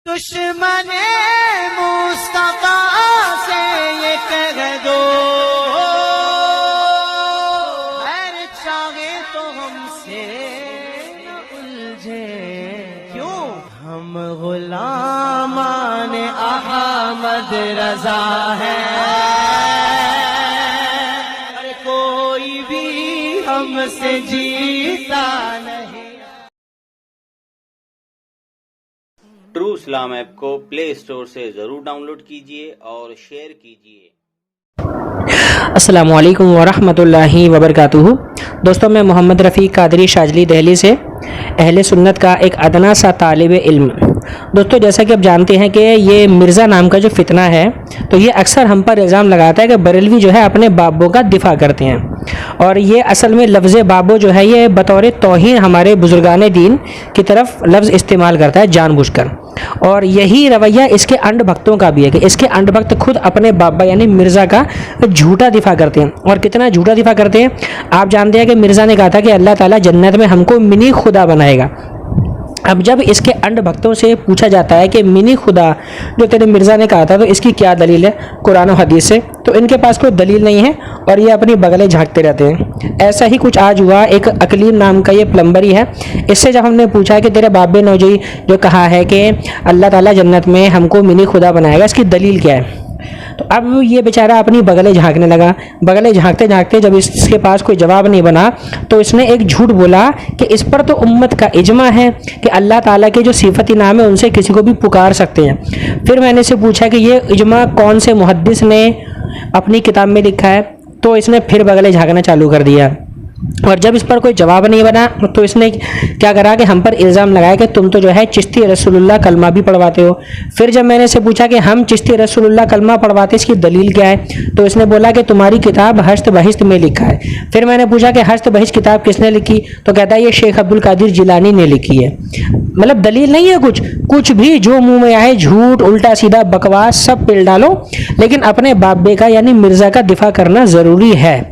दुश्मन मुस्तफा से ये कह दो, खैर चाहे तो हमसे न उलझे। क्यों? हम गुलामान अहमद रजा है, और कोई भी हमसे जीता नहीं। ट्रू इस्लाम ऐप को प्ले स्टोर से ज़रूर डाउनलोड कीजिए और शेयर कीजिए। अस्सलामुअलैकुम वरहमतुल्लाहि वबरकातुहू। दोस्तों, मैं मोहम्मद रफ़ी कादरी शाजली दिल्ली से अहले सुन्नत का एक अदना सा तालिब इल्म। दोस्तों, जैसा कि आप जानते हैं कि ये मिर्ज़ा नाम का जो फितना है, तो ये अक्सर हम पर इल्ज़ाम लगाता है कि बरेलवी जो है अपने बाबों का दिफा करते हैं, और ये असल में लफ्ज़ बाबो जो है ये बतौर तौहीन हमारे बुजुर्गान दीन की तरफ लफ्ज़ इस्तेमाल करता है जानबूझकर। और यही रवैया इसके अंध भक्तों का भी है कि इसके अंध भक्त खुद अपने बाबा यानी मिर्ज़ा का झूठा दिफा करते हैं। और कितना झूठा दिफा करते हैं आप जानते हैं कि मिर्ज़ा ने कहा था कि अल्लाह ताला जन्नत में हमको मिनी खुदा बनाएगा। अब जब इसके अंध भक्तों से पूछा जाता है कि मिनी खुदा जो तेरे मिर्ज़ा ने कहा था, तो इसकी क्या दलील है कुरान और हदीस से, तो इनके पास कोई दलील नहीं है और ये अपनी बगलें झांकते रहते हैं। ऐसा ही कुछ आज हुआ। एक अकलीम नाम का ये प्लम्बरी है, इससे जब हमने पूछा कि तेरे बाबे नौजी जो कहा है कि अल्लाह ताला जन्नत में हमको मिनी खुदा बनाएगा, इसकी दलील क्या है, तो अब ये बेचारा अपनी बगलें झांकने लगा। बगलें झांकते झांकते जब इसके पास कोई जवाब नहीं बना, तो इसने एक झूठ बोला कि इस पर तो उम्मत का इजमा है कि अल्लाह ताला के जो सिफती नाम है उनसे किसी को भी पुकार सकते हैं। फिर मैंने इससे पूछा कि ये इजमा कौन से मुहद्दिस ने अपनी किताब में लिखा है, तो इसने फिर बगलें झांकना चालू कर दिया। और जब इस पर कोई जवाब नहीं बना, तो इसने क्या करा कि हम पर इल्ज़ाम लगाया कि तुम तो जो है चिश्ती रसूलुल्लाह कलमा भी पढ़वाते हो। फिर जब मैंने इसे पूछा कि हम चिश्ती रसूलुल्लाह कलमा पढ़वाते, इसकी दलील क्या है, तो इसने बोला कि तुम्हारी किताब हश्त बहिश्त में लिखा है। फिर मैंने पूछा कि हश्त बहिश्त किताब किसने लिखी, तो कहता है ये शेख अब्दुल कादिर जिलानी ने लिखी है। मतलब दलील नहीं है कुछ भी, जो मुंह में आए झूठ उल्टा सीधा बकवास सब पिल डालो, लेकिन अपने बाबे का यानी मिर्ज़ा का दिफा करना ज़रूरी है।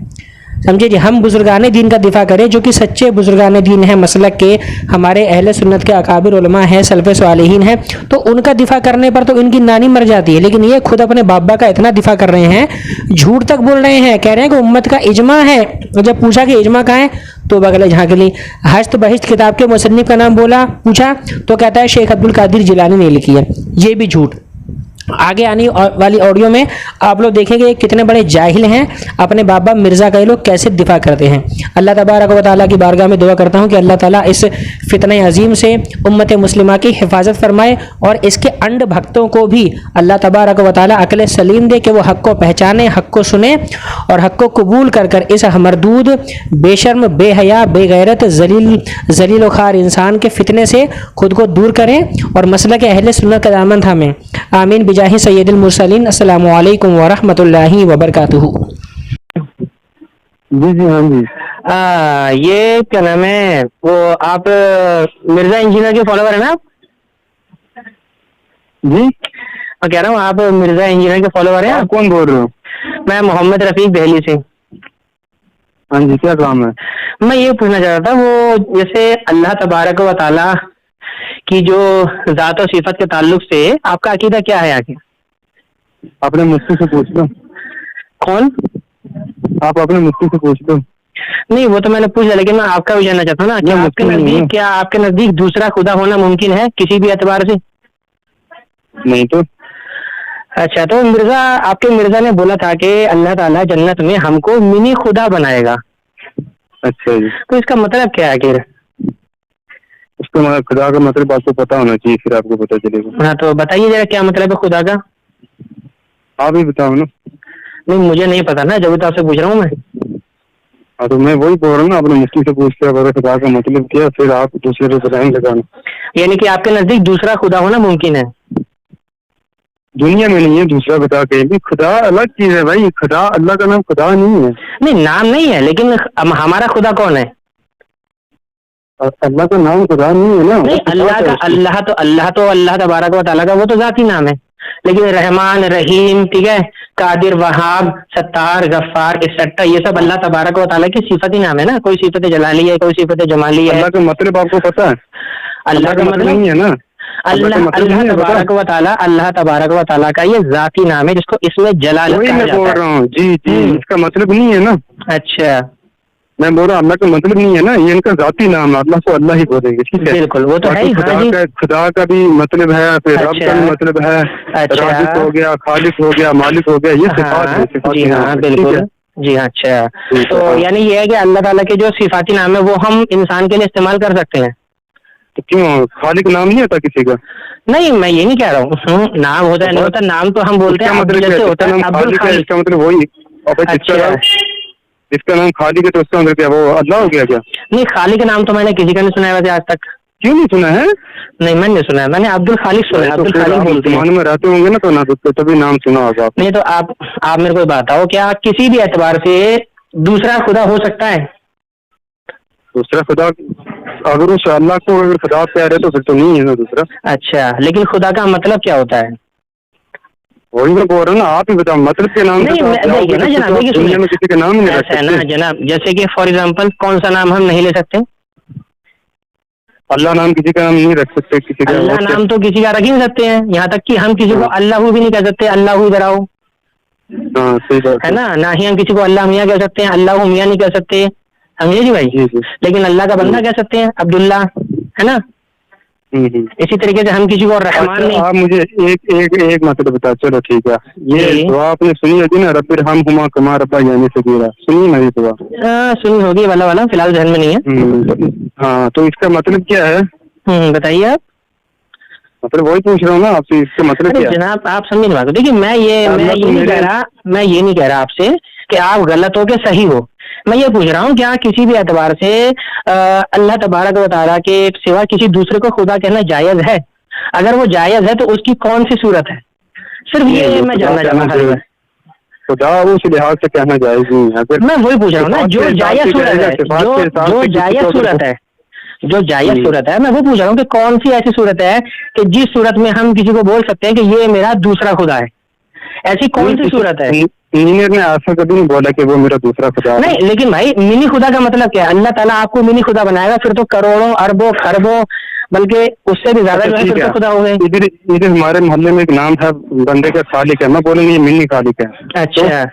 समझे जी, हम बुजुर्गान दीन का दिफा करें जो कि सच्चे बुजुर्गान दीन है, मसलक के हमारे अहले सुन्नत के अकाबिर उलमा हैं, सल्फ़े सालिहीन हैं, तो उनका दिफा करने पर तो इनकी नानी मर जाती है। लेकिन ये खुद अपने बाबा का इतना दिफा कर रहे हैं, झूठ तक बोल रहे हैं, कह रहे हैं कि उम्मत का इजमा है। और जब पूछा कि इजमा कहाँ है, तो बगले झांक ली। हश्त बहिश्त किताब के मुसन्निफ का नाम बोला, पूछा, तो कहता है शेख अब्दुल कादिर जिलानी ने लिखी है। ये भी झूठ। आगे आने वाली ऑडियो में आप लोग देखेंगे कितने बड़े जाहिल हैं, अपने बाबा मिर्ज़ा का ये लोग कैसे दिफा करते हैं। अल्लाह तबारक व तआला की बारगाह में दुआ करता हूँ कि अल्लाह ताला इस फितने अजीम से उम्मत मुस्लिमा की हिफाजत फरमाए, और इसके अंध भक्तों को भी अल्लाह तबारक व तआला अक्ल सलीम दे कि वो हक़ को पहचाने, हक़ को सुने और हक़ को कबूल कर कर इस मरदूद बेशर्म बेहया बेगैरत जलील ख़ार इंसान के फितने से खुद को दूर करें और मसलक अहले सुन्नत का दामन थामें। आमीन बिजाहि सय्यदुल मुरसलीन। अस्सलामु अलैकुम वरहमतुल्लाहि वबरकातुहू। जी जी, हाँ जी। ये क्या नाम है, वो आप मिर्जा इंजीनियर के फॉलोवर है ना? जी, मैं कह रहा हूँ आप मिर्जा इंजीनियर के फॉलोवर हैं? आप कौन बोल रहे हो? मैं मोहम्मद रफीक दिल्ली से। हाँ जी, क्या काम है? मैं ये पूछना चाह रहा था, वो जैसे अल्लाह तबारक व तआला की जो ज़ात और सिफत के ताल्लुक से आपका अकीदा क्या है आखिर? अपने मुफ्ती से पूछ लो। कौन? आप अपने मुफ्ती से पूछ लो। नहीं, वो तो मैंने पूछ लिया, लेकिन मैं आपका भी जानना चाहता हूँ ना, क्या आपके नजदीक दूसरा खुदा होना मुमकिन है किसी भी एतबार से? नहीं तो। अच्छा, तो मिर्जा आपके मिर्जा ने बोला था कि अल्लाह ताला जन्नत में हमको मिनी खुदा बनाएगा। अच्छा जी, तो इसका मतलब क्या है आखिर? उसका मतलब खुदा का मतलब आपको पता होना चाहिए, फिर आपको पता चलेगा। हाँ, तो बताइए जरा क्या मतलब है खुदा का? आप ही बताओ ना। नहीं, मुझे नहीं पता ना, जब तो आपसे पूछ रहा हूँ मैं। हाँ, तो मैं वही बोल रहा हूँ ना, अपने मुफ्ती से पूछ के खुदा का मतलब क्या, फिर आप दूसरे को बताएंगे बताना। यानी कि आपके नजदीक दूसरा खुदा होना मुमकिन है? दुनिया में नहीं है दूसरा खुदा, कहीं खुदा अलग चीज है भाई। खुदा, अल्लाह का नाम खुदा नहीं है। नहीं, नाम नहीं है, लेकिन हमारा खुदा कौन है? अल्लाह का नाम खुदा नहीं है ना। नहीं, अल्लाह तबारक व तआला का वो तो जाती नाम है, लेकिन रहमान रहीम, ठीक है, कादिर वहाब सत्तार गफ्फार इस्सट्टा, ये सब अल्लाह तबारक व तआला की सिफत ही नाम है ना। कोई सिफत जलाली है, कोई सिफत जमाली है। अल्लाह का मतलब आपको पता है? अल्लाह का मतलब नहीं है ना। अल्लाह अल्लाह तबारक व तआला का ये जाती नाम है जिसको इसमें जलालत वही कहा मैं जाता बोल है। रहा हूँ जी जी, इसका मतलब नहीं है ना, अच्छा, मैं बोल रहा हूँ अल्लाह का मतलब नहीं है ना, ये इनका जाती नाम है, अल्लाह को अल्लाह ही बोलेंगे, ठीक है। बिल्कुल, वो तो है ही। हाँ जी, खुदा का भी मतलब है, फिर रब का भी मतलब है, अच्छा। राज़िक हो गया, खालिक हो गया, मालिक हो गया, ये सिफात है, सिफात जी हाँ, बिल्कुल जी हाँ। अच्छा, तो यानी ये है कि अल्लाह ताला के जो सिफाती नाम है वो हम इंसान के लिए इस्तेमाल कर सकते हैं। तो क्यों खालिक नाम नहीं होता किसी का? नहीं, मैं ये नहीं कह रहा हूँ नाम होता है नहीं होता, नाम तो हम बोलते हैं मतलब जैसे होता है नाम अब्दुल खालिक है, खालिक। इसका मतलब वही। अच्छा, इसका नाम खालिक है तो उसका मतलब क्या वो अल्लाह हो गया क्या? नहीं, खालिक नाम तो मैंने किसी का नहीं सुना है वैसे आज तक। क्यों नहीं सुना है? नहीं, मैंने नहीं सुना है, मैंने अब्दुल खालिक सुना है। तो अब्दुल फिर खालिक आप बोलते हैं। मुसलमान में रहते होंगे ना, तो ना तो तभी नाम सुना होगा आपने। नहीं तो आप मेरे को बताओ, क्या किसी भी एतबार से दूसरा खुदा हो सकता है? दूसरा खुदा अगर उस अल्लाह को अगर खुदा प्यार है तो फिर तो नहीं है ना दूसरा। अच्छा, लेकिन खुदा का मतलब क्या होता है? वही मैं बोल रहा हूँ ना, आप ही बताओ मतलब के नाम से नहीं, तो आप देखिए जाओगे ना तो जनाब, आप देखिए दुनिया में किसी का नाम ही नहीं रख ऐसा है ना सकते। जनाब, जैसे कि फॉर एग्जांपल कौन सा नाम हम नहीं ले सकते? अल्लाह नाम किसी का नाम नहीं रख सकते, किसी का अल्लाह नाम तो किसी का रख ही नहीं सकते हैं, यहाँ तक कि हम किसी को अल्लाह भी नहीं कह सकते, अल्लाह इधर आओ, हाँ सही बात है ना। ना ही हम किसी को अल्लाह मियाँ कह सकते हैं, अल्लाह मियाँ नहीं कह सकते, समझे जी भाई। जी जी। लेकिन अल्लाह का बंदा कह सकते हैं, अब्दुल्ला, है ना। इसी तरीके से हम किसी को रहमान अच्छा, नहीं। आप मुझे एक मतलब बताओ, चलो ठीक है, ये जी। दुआ आपने सुनी होगी ना, रब्बिर हम हुमा कमा रब्बा यानी सगीरा, सुनी ना ये दुआ? सुनी होगी, वाला फिलहाल ध्यान में नहीं है। हाँ, तो इसका मतलब क्या है? बताइए आप। मतलब वही पूछ रहा हूँ ना आपसे, इसका मतलब अरे क्या है? जनाब, आप समझ नहीं पाते। देखिए, मैं ये नहीं कह रहा आपसे कि आप गलत हो के सही हो। मैं ये पूछ रहा हूँ, क्या किसी भी एतबार से अल्लाह तबारक व तआला के सिवा किसी दूसरे को खुदा कहना जायज है? अगर वो जायज है तो उसकी कौन सी सूरत है? सिर्फ ये मैं जानना चाहता हूँ। खुदा उस लिहाज से कहना जायज नहीं है। अगर मैं वही पूछ रहा हूँ ना, जो जायज सूरत है, जो जायज सूरत है, जो जायज सूरत है, मैं वो पूछ रहा हूँ कि कौन सी ऐसी सूरत है कि जिस सूरत में हम किसी को बोल सकते हैं कि ये मेरा दूसरा खुदा है? ऐसी कौन सी सूरत है? इंजीनियर ने ऐसा कभी नहीं बोला कि वो मेरा दूसरा खुदा है। नहीं, लेकिन भाई मिनी खुदा का मतलब क्या है? अल्लाह ताला आपको मिनी खुदा बनाएगा, फिर तो करोड़ों अरबों खरबों बल्कि उससे भी ज्यादा जो है फिर तो खुदा हो गए। इधर हमारे मोहल्ले में एक नाम था बंदे का खालिक है, मैं बोलूंगी ये मिनी खालिक है। अच्छा,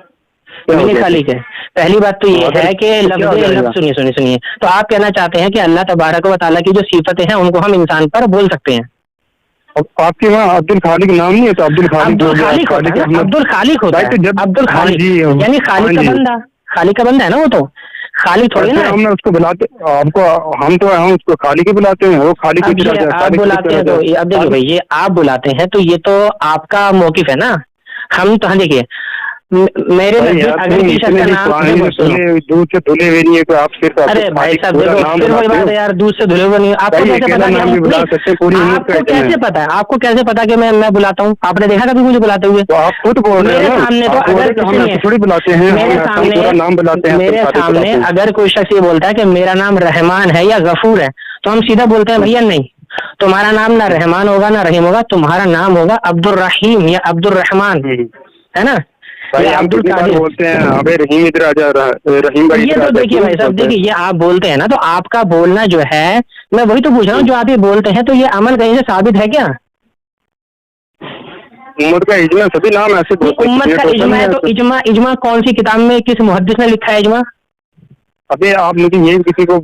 मिनी खालिक है। पहली बात तो ये है कि लफ्ज़ सुनिए, तो आप कहना चाहते हैं कि अल्लाह तबारक व तआला की जो सिफतें हैं उनको हम इंसान पर बोल सकते हैं? आपके वहाँ अब्दुल खालिक नाम नहीं है तो अब्दुल खालिक होता है, अब्दुल खालिक होता है, अब्दुल खालिक यानी खालिक का बंदा, खालिक का बंदा है ना वो, तो खालिक थोड़ी ना। हम उसको बुलाते आपको, हम उसको खालिक ही बुलाते हैं, वो खालिक आप बुलाते हैं तो अब देखिए भाई, ये आप बुलाते हैं तो ये तो आपका मौकिफ है ना। हम तो हाँ देखिए, मेरे अगर किसी शख्स का नाम दूध से धुले हुए नहीं है तो आप सिर्फ, अरे भाई साहब देखो, फिर वही बात है यार, दूध से धुले हुए नहीं। आपको कैसे पता कि आपको कैसे पता है? आपको कैसे पता कि मैं बुलाता हूँ? आपने देखा कभी मुझे बुलाते हुए? तो आप खुद बोल रहे हैं सामने, तो अगर थोड़ी बुलाते हैं, नाम बुलाते हैं। मेरे सामने अगर कोई शख्स ये बोलता है कि मेरा नाम रहमान है या गफूर है, तो हम सीधा बोलते हैं भैया नहीं, तुम्हारा नाम ना रहमान होगा ना रहीम होगा, तुम्हारा नाम होगा अब्दुल रहीम या अब्दुल रहमान, है ना। अब्दुल कादिर बोलते हैं, अबे रहीम इधर आ जा, रहीम भाई। ये तो देखिए भाई साहब, देखिए ये आप बोलते हैं ना, तो आपका बोलना जो है, मैं वही तो पूछ रहा हूँ, जो आप ये बोलते हैं तो ये अमल कहीं से साबित है क्या? उम्मत का इजमा, सभी नाम ऐसे उम्मत का इजमा है तो इजमा कौन सी किताब में, किस मुहद्दिस ने लिखा है इजमा? अबे आप मुझे ये किसी को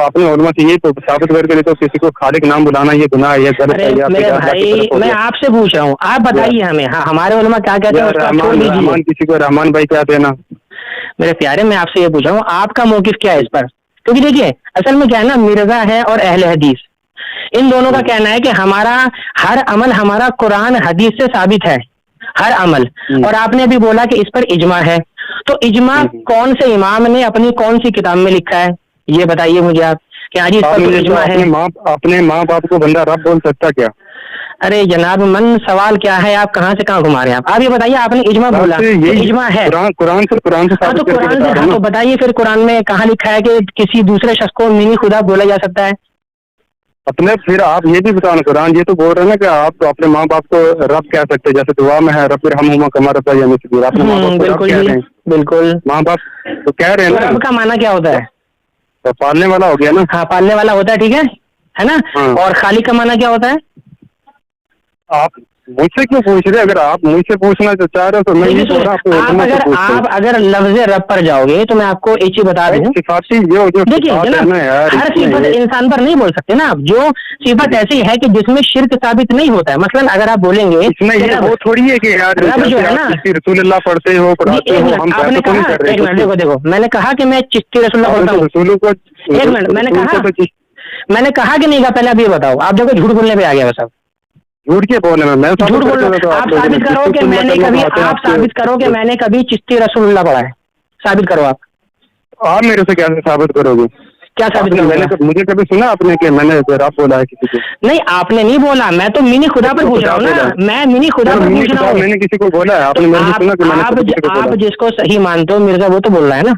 आपने उलमा से ये तो साबित करके तो किसी को खालिक नाम बुलाना ये गुनाह है, गलत है। मेरे भाई, मैं आपसे पूछ रहा हूँ, आप बताइए हमें। हाँ, हमारे उलमा क्या कहते हैं उसको छोड़ दीजिए। किसी को रहमान भाई क्या देना? मेरे प्यारे, मैं आपसे ये पूछ रहा हूँ, आपका मौकिफ क्या है इस पर? क्योंकि देखिए असल में क्या है ना, मिर्जा है और अहले हदीस, इन दोनों का कहना है कि हमारा हर अमल हमारा कुरान हदीस से साबित है, हर अमल। और आपने अभी बोला कि इस पर इजमा है, तो इजमा कौन से इमाम ने अपनी कौन सी किताब में लिखा है, ये बताइए मुझे आप कि आज इस पर तो इजमा है। अपने माँ बाप को बंदा रब बोल सकता क्या? अरे जनाब, मन सवाल क्या है, आप कहाँ से कहाँ घुमा रहे हैं आप ये बताइए। आपने इजमा बोला, तो इजमा है कुरान से हाँ, तो कुरान से। हाँ, तो बताइए फिर कुरान में कहाँ लिखा है कि किसी दूसरे शख्स को मिनी खुदा बोला जा सकता है? अपने फिर आप ये भी बताओ ना, कुरान ये तो बोल रहे हैं ना कि आप तो अपने माँ बाप को रब कह सकते हैं, जैसे दुआ में है रब हम हुमा कमा रब्बा यानी सगीरा, अपने माँ बाप को रब कह रहे हैं। बिल्कुल, माँ बाप तो कह रहे हैं ना। रब का माना क्या होता है? तो पालने वाला हो गया ना। हाँ, पालने वाला होता है, ठीक है ना। और खालिक का माना क्या होता है? आप मुझसे क्यों पूछ रहे? अगर आप मुझसे पूछना चाह रहे हो तो मैं नहीं बोल रहा आपको। आप अगर लफ्ज़ रब पर जाओगे तो मैं आपको एक चीज बता दूं, सिफाती जो देखिए जनाब, हर सिफत इंसान पर नहीं बोल सकते ना आप। जो सिफत ऐसी है कि जिसमें शिर्क साबित नहीं होता है, मसलन अगर आप बोलेंगे इसमें ये वो थोड़ी है कि यार रब जो है ना, रसूलुल्लाह पढ़ते हो, पढ़ाते हो, हम आपने कहा, एक मिनट देखो, मैंने कहा कि मैं चिश्ती रसूलुल्लाह पढ़ता हूँ। एक मिनट, मैंने कहा कि नहीं कहा, पहले आप ये बताओ। आप देखो झूठ बोलने पे आ गया बस। अब झूठ के बोलने में मैं झूठ बोल रहा हूँ। आप साबित करो कि मैंने कभी, आप साबित करो कि मैंने कभी चिश्ती रसूलुल्लाह पढ़ा है, साबित करो आप मेरे से कैसे साबित करोगे? क्या साबित करोगे? मुझे कभी सुना आपने कि मैंने रब बोला है किसी को? नहीं, आपने नहीं बोला, मैं तो मिनी खुदा पर पूछ रहा हूँ ना, मैं मिनी खुदा पर पूछ रहा हूँ। मैंने किसी को बोला है? आपने मेरे से सुना कि मैंने? आप जिसको सही मानते हो मिर्जा, वो तो बोल रहा है ना।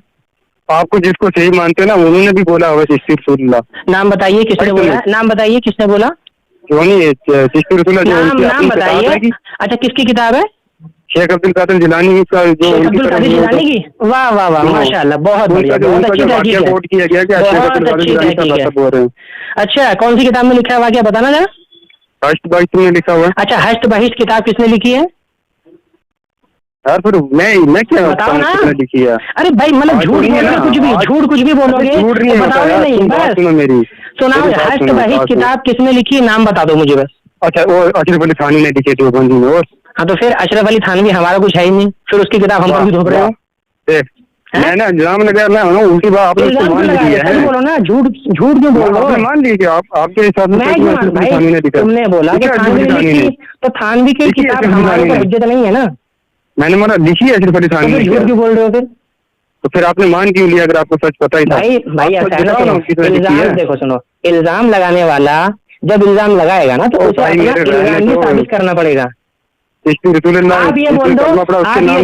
आपको जिसको सही मानते हो ना, उन्होंने भी बोला होगा चिश्ती रसूलुल्लाह। नाम बताइए किसने बोला? नाम बताइए किसने बोला? क्यों नहीं, चिश्ती रसूलुल्लाह नाम बताइए। अच्छा, किसकी किताब है? शेख अब्दुल कादिर जिलानी का, जो अब्दुल कादिर जिलानी की। वाह वाह वाह, माशाल्लाह, बहुत बढ़िया, बहुत अच्छी तहकीक है, कोट किया गया कि बहुत अच्छी तहकीक है। अच्छा, कौन सी किताब में लिखा है वाकया बताना जरा। हश्त बहिश्त में लिखा हुआ है। अच्छा, हश्त बहिश्त किताब किसने लिखी है? यार फिर मैं क्या बताओ ना, लिखी है? अरे भाई मतलब झूठ बोलोगे, कुछ भी बोलोगे, झूठ नहीं होता बताओ नहीं, बस मेरी सुनाओ। हश्त बहिश्त किताब किसने लिखी, नाम बता दो मुझे बस। अच्छा, वो अशरफ अली थानी ने लिखी थी बंदी में। और हाँ, तो फिर अशरफ अली थानवी हमारा कुछ है ही नहीं, फिर उसकी किताब हम पर भी थोप रहे हो। मैंने इल्जाम लगाया, मैं उल्टी बात आपने मान लिया है। बोलो ना, झूठ क्यों बोल रहे हो? मान लीजिए आपके हिसाब से तुमने बोला कि थानवी लिखी, तो थानवी की किताब हमारे ऊपर हुज्जत नहीं है ना। मैंने माना लिखी है अशरफ अली थानी ने। झूठ क्यों बोल रहे हो फिर? तो फिर आपने मान क्यों लिया अगर आपको सच पता ही था? भाई ऐसा है ना, इल्जाम देखो, सुनो, इल्जाम लगाने वाला जब इल्जाम लगाएगा ना तो उसे अपना इल्जाम भी साबित करना पड़ेगा। आप ये बोल दो, आप ये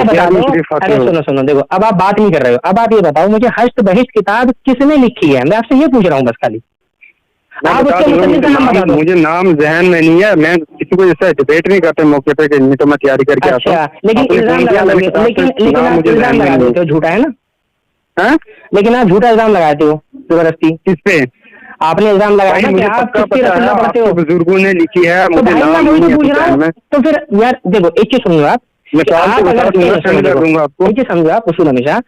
बता दो। अरे सुनो देखो, अब आप बात नहीं कर रहे हो। अब आप ये बताओ मुझे, हश्त बहिश्त किताब किसने लिखी है? मैं आपसे ये पूछ रहा हूँ बस खाली। आप उसके मुसन्निफ का नाम बता दो। मुझे नाम जहन में नहीं है, मैं किसी को ऐसा डिबेट नहीं करते मौके पे कि नहीं तो मैं तैयारी करके आता हूं। अच्छा, लेकिन इल्जाम लगा देते हो, लेकिन आप इल्जाम लगा देते हो, झूठा है ना? लेकिन आप झूठा इल्जाम लगाते हो जबरदस्ती। किस पे? आपने इल्जाम लगाया कि आप चिश्ती रसूलुल्लाह पढ़ते हो। बुजुर्गों ने लिखी है, मुझे नाम नहीं पूछ रहा हूँ। तो फिर यार देखो, एक चीज सुनो आप, एक चीज समझो आप, उसूल हमेशा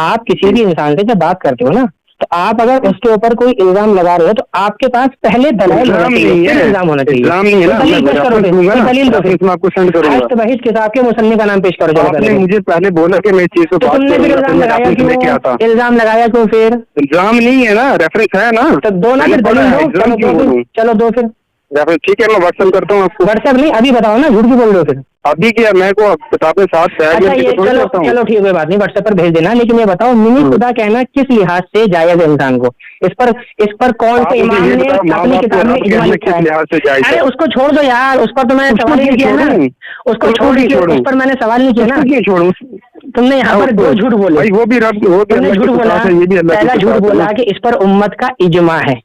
आप किसी भी इंसान से जब बात करते हो ना, तो आप अगर उसके ऊपर कोई इल्जाम लगा रहे हो तो आपके पास पहले दलील होना चाहिए, इल्जाम होना चाहिए। दलील पेश करो, दलील दो, आपको सेंड करूंगा। हश्त बहिश्त किताब के मुसन्निफ का नाम पेश करो। आपने मुझे पहले बोला कि मैं इस चीज को बात तुमने फिर इल्जाम लगाया क्यों? इल्जाम लगाया क्यों? फिर इल्जाम नहीं है ना, रेफरेंस है ना, तो दो ना, फिर दलील दो। चलो दो फिर। ठीक है, मैं व्हाट्सएप करता हूँ आपको। व्हाट्सएप नहीं, अभी बताओ ना, झूठ क्यों बोल रहे हो फिर? अभी क्या, मैं को किताबें साथ अच्छा, ये चलो ठीक है, बात नहीं, व्हाट्सएप पर भेज देना। लेकिन ये बताओ, मिनी खुदा कहना किस लिहाज से जायज है इंसान को? इस पर कौन से इमाम ने अपनी किताब में इजमा लिखा है? अरे उसको छोड़ दो यार, उस पर तो मैंने सवाल नहीं किया ना, उसको छोड़ दीजिए, उस पर मैंने सवाल नहीं किया ना। तुमने यहाँ पर दो झूठ बोले, वो भी तुमने झूठ बोला, पहला झूठ बोला कि इस पर उम्मत का इजमा है।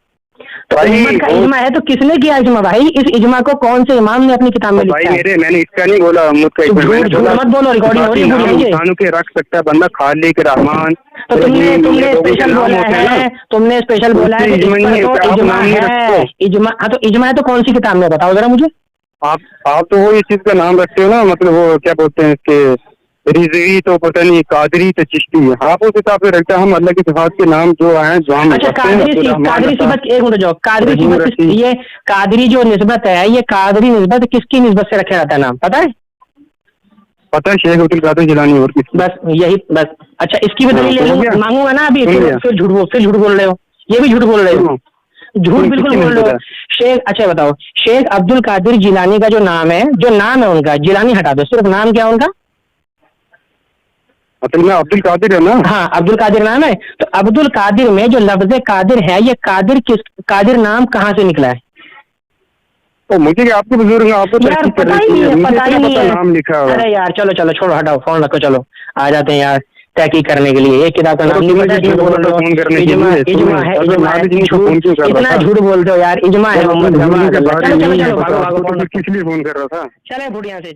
तो उम्मत का इजमा है तो किसने किया इजमा भाई? इस इजमा को कौन से इमाम ने अपनी किताब में लिखा है? मैंने इसका नहीं बोला, उम्मत का इजमा मत बोलो, रिकॉर्डिंग हो रही है। इंसानों के रख सकता है बंदा खालिक रहमान। तो तुमने स्पेशल बोला है, तुमने स्पेशल बोला है इजमा है। इजमा, हाँ तो इजमा है तो कौन सी किताब में बताओ जरा मुझे। आप तो वो इस चीज का नाम रखते हो ना, मतलब वो क्या बोलते हैं इसके, रिजवी तो पता नहीं, कादरी तो चिश्ती है। आप उस हिसाब से रखते हैं, हम अल्लाह की सिफात के नाम जो हैं जो हम। अच्छा, कादरी सिफत, एक मिनट जाओ, कादरी सिफत, ये कादरी जो निस्बत है, ये कादरी निस्बत किसकी निस्बत से रखा जाता है नाम पता है? पता है, शेख अब्दुल कादिर जिलानी। और किस? बस यही, बस। अच्छा, इसकी भी दलील मांगूंगा ना अभी, फिर झूठ बोल रहे हो, ये भी झूठ बोल रहे हो, झूठ बिल्कुल बोल रहे हो। शेख, अच्छा बताओ, शेख अब्दुल कादिर जिलानी का जो नाम है उनका, जिलानी हटा दो, सिर्फ नाम क्या है उनका? मतलब में अब्दुल कादिर है ना? हाँ, अब्दुल कादिर नाम है। तो अब्दुल कादिर में जो लफ्ज़ कादिर है, ये कादिर नाम कहाँ से निकला है? तो मुझे क्या, आपके बुजुर्ग आपको यार पता ही नहीं है, नाम लिखा है। अरे यार चलो छोड़ो, हटाओ, फोन रखो, चलो आ जाते हैं यार तहकीक करने के लिए। एक किताब का नाम नहीं पता, इजना झूठ बोलते हो यार, इजमा है। किस लिए फोन कर रहा था? चले बुढ़िया से।